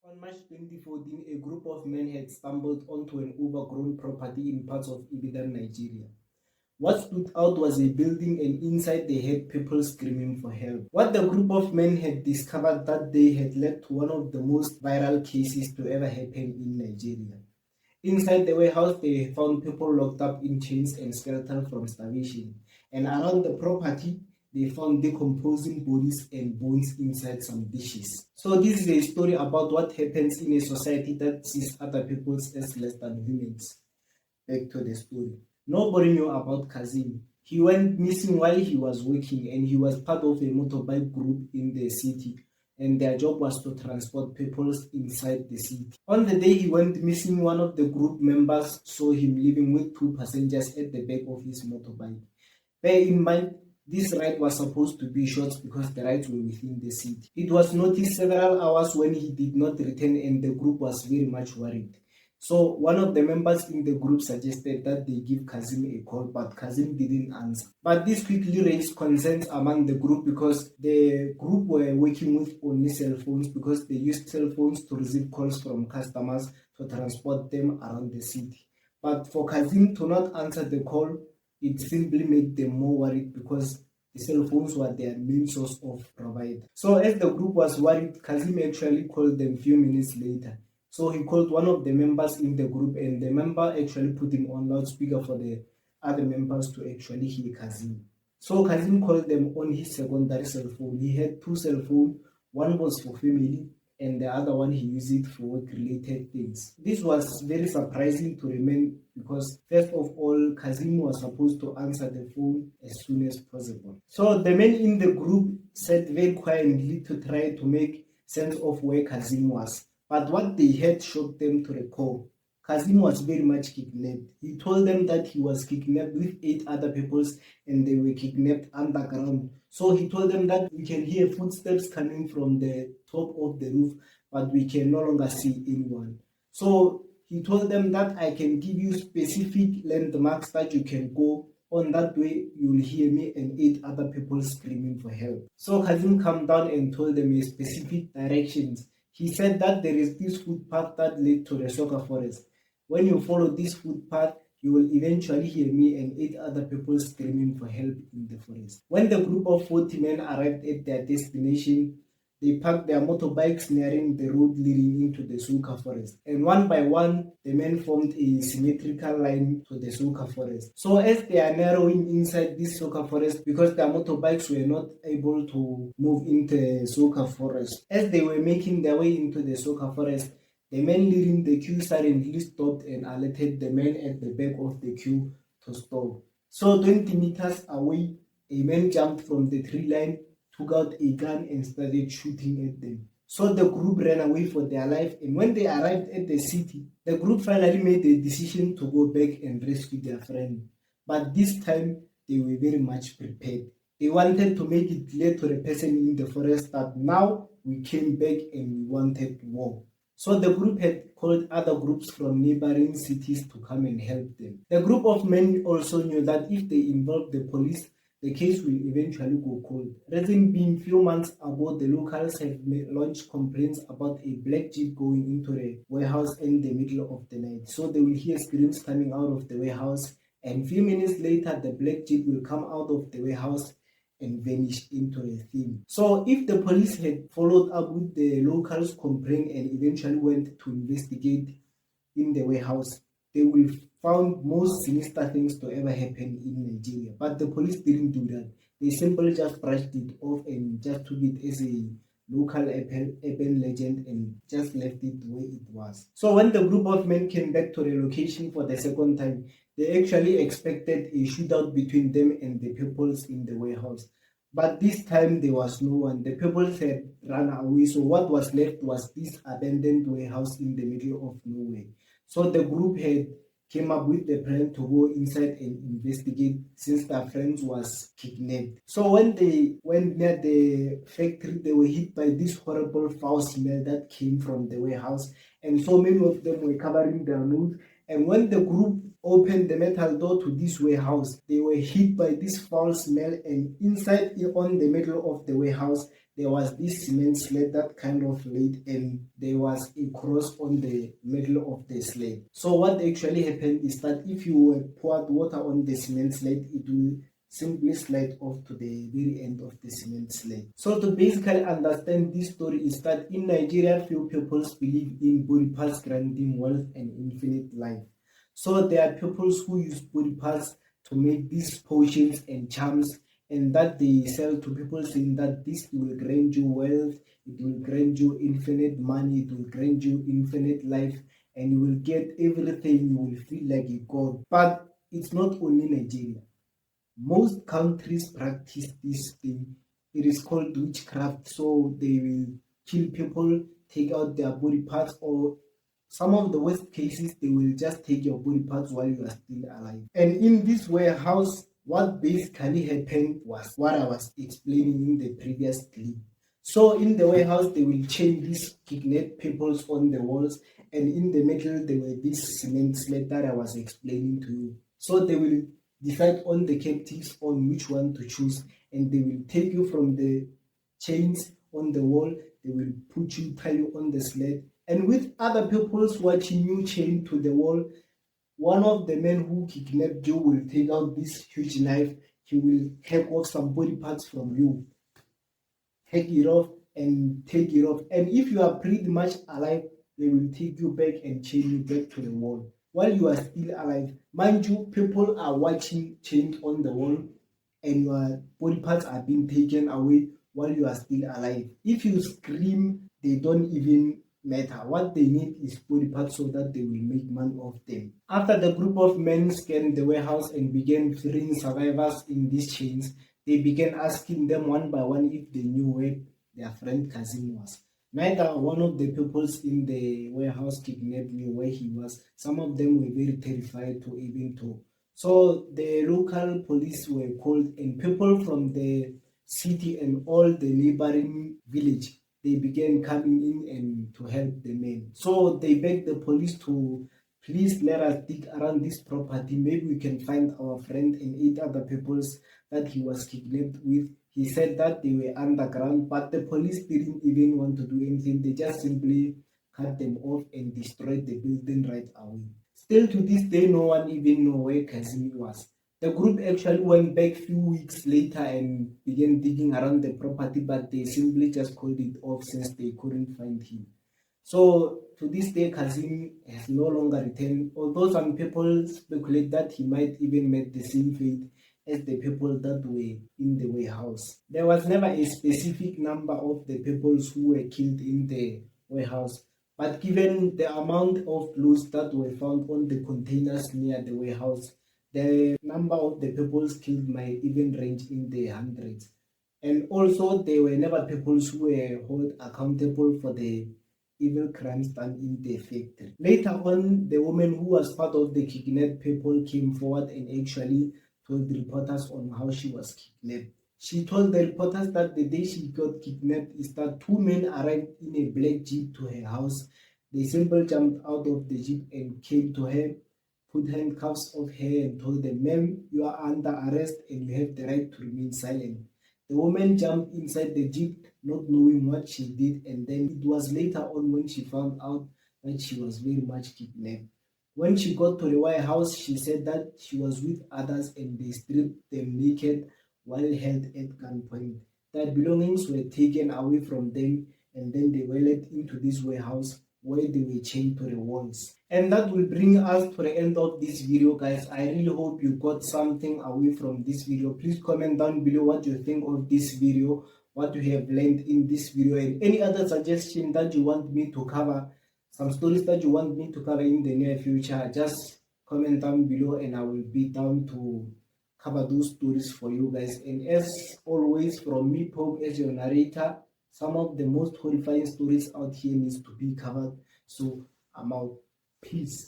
On March 2014, a group of men had stumbled onto an overgrown property in parts of Ibadan, Nigeria. What stood out was a building, and inside they had people screaming for help. What the group of men had discovered that day had led to one of the most viral cases to ever happen in Nigeria. Inside the warehouse, they found people locked up in chains and skeletal from starvation. And around the property, they found decomposing bodies and bones inside some dishes. So this is a story about what happens in a society that sees other people as less than humans. Back to the story. Nobody knew about Kazim. He went missing while he was working, and he was part of a motorbike group in the city, and their job was to transport people inside the city. On the day he went missing, one of the group members saw him leaving with two passengers at the back of his motorbike. Bear in mind, this ride was supposed to be short because the rides were within the city. It was noticed several hours when he did not return, and the group was very much worried. So one of the members in the group suggested that they give Kazim a call, but Kazim didn't answer. But this quickly raised concerns among the group because the group were working with only cell phones, because they used cell phones to receive calls from customers to transport them around the city. But for Kazim to not answer the call, it simply made them more worried because the cell phones were their main source of provider. So as the group was worried, Kazim actually called them a few minutes later. So he called one of the members in the group, and the member actually put him on loudspeaker for the other members to actually hear Kazim. So Kazim called them on his secondary cell phone. He had two cell phones. One was for family, and the other one he used it for work-related things. This was very surprising to remain because, first of all, Kazim was supposed to answer the phone as soon as possible. So the men in the group sat very quietly to try to make sense of where Kazim was. But what they had shocked them to the core. Kazim was very much kidnapped. He told them that he was kidnapped with 8 other people, and they were kidnapped underground. So he told them that we can hear footsteps coming from the top of the roof, but we can no longer see anyone. So he told them that I can give you specific landmarks that you can go. On that way, you will hear me and 8 other people screaming for help. So Kazim came down and told them a specific directions. He said that there is this footpath that led to the slaugher forest. When you follow this footpath, you will eventually hear me and 8 other people screaming for help in the forest. When the group of 40 men arrived at their destination, they parked their motorbikes nearing the road leading into the slaugher forest. And one by one, the men formed a symmetrical line to the slaugher forest. So as they are narrowing inside this slaugher forest, because their motorbikes were not able to move into the slaugher forest, as they were making their way into the slaugher forest, the men leading the queue suddenly stopped and alerted the men at the back of the queue to stop. So 20 meters away, a man jumped from the tree line, took out a gun and started shooting at them. So the group ran away for their life, and when they arrived at the city, the group finally made the decision to go back and rescue their friend. But this time, they were very much prepared. They wanted to make it clear to the person in the forest that now we came back and we wanted war. So the group had called other groups from neighboring cities to come and help them. The group of men also knew that if they involved the police, the case will eventually go cold. Reason being, few months ago, the locals had launched complaints about a black jeep going into the warehouse in the middle of the night. So they will hear screams coming out of the warehouse, and few minutes later, the black jeep will come out of the warehouse and vanish into the thing. So if the police had followed up with the locals' complaint and eventually went to investigate in the warehouse, they will found most sinister things to ever happen in Nigeria. But the police didn't do that. They simply just brushed it off and just took it as a local urban legend and just left it the way it was. So when the group of men came back to the location for the second time, they actually expected a shootout between them and the people in the warehouse. But this time there was no one. The people had run away. So what was left was this abandoned warehouse in the middle of nowhere. So the group had came up with the plan to go inside and investigate since their friend was kidnapped. So when they went near the factory, they were hit by this horrible foul smell that came from the warehouse, and so many of them were covering their nose. And when the group opened the metal door to this warehouse, they were hit by this foul smell, and inside on the middle of the warehouse, there was this cement slate that kind of laid, and there was a cross on the middle of the slate. So what actually happened is that if you poured water on the cement slate, it will simply slide off to the very end of the cement slate. So to basically understand this story is that in Nigeria, few people believe in body parts granting wealth and infinite life. So there are people who use body parts to make these potions and charms, and that they sell to people saying that this will grant you wealth, it will grant you infinite money, it will grant you infinite life, and you will get everything, you will feel like a god. But it's not only Nigeria. Most countries practice this thing. It is called witchcraft. So they will kill people, take out their body parts, or some of the worst cases, they will just take your body parts while you are still alive. And in this warehouse, what basically happened was what I was explaining in the previous clip. So in the warehouse, they will chain these kidnapped people on the walls, and in the middle, there were this cement slate that I was explaining to you. So they will decide on the captives on which one to choose, and they will take you from the chains on the wall, they will put you, tie you on the sled, and with other people's watching you chained to the wall, one of the men who kidnapped you will take out this huge knife, he will hack off some body parts from you, hack it off and take it off, and if you are pretty much alive, they will take you back and chain you back to the wall while you are still alive. Mind you, people are watching chained on the wall, and your body parts are being taken away while you are still alive. If you scream, they don't even matter. What they need is body parts so that they will make money off them. After the group of men scanned the warehouse and began freeing survivors in these chains, they began asking them one by one if they knew where their friend Kazim was. Neither one of the people in the warehouse kidnapped knew where he was. Some of them were very terrified to even talk. So the local police were called, and people from the city and all the neighboring village, they began coming in and to help the men. So they begged the police to please let us dig around this property. Maybe we can find our friend and 8 other people that he was kidnapped with. He said that they were underground, but the police didn't even want to do anything. They just simply cut them off and destroyed the building right away. Still to this day, no one even know where Kazim was. The group actually went back few weeks later and began digging around the property, but they simply just called it off since they couldn't find him. So to this day, Kazim has no longer returned, although some people speculate that he might even met the same fate as the people that were in the warehouse. There was never a specific number of the people who were killed in the warehouse, but given the amount of clothes that were found on the containers near the warehouse, the number of the people killed might even range in the hundreds. And also, there were never people who were held accountable for the evil crimes done in the factory. Later on, the woman who was part of the kidnapped people came forward and actually told the reporters on how she was kidnapped. She told the reporters that the day she got kidnapped is that 2 men arrived in a black jeep to her house. They simply jumped out of the jeep and came to her, put handcuffs on her and told them, "Ma'am, you are under arrest and you have the right to remain silent." The woman jumped inside the jeep, not knowing what she did, and then it was later on when she found out that she was very much kidnapped. When she got to the White House, she said that she was with others and they stripped them naked while held at gunpoint. Their belongings were taken away from them, and then they were led into this warehouse where they were chained to the walls. And that will bring us to the end of this video, guys. I really hope you got something away from this video. Please comment down below what you think of this video, what you have learned in this video, and any other suggestion that you want me to cover, some stories that you want me to cover in the near future. Just comment down below and I will be down to cover those stories for you guys. And as always, from me, Pope, as your narrator, some of the most horrifying stories out here needs to be covered. So I'm out. Peace.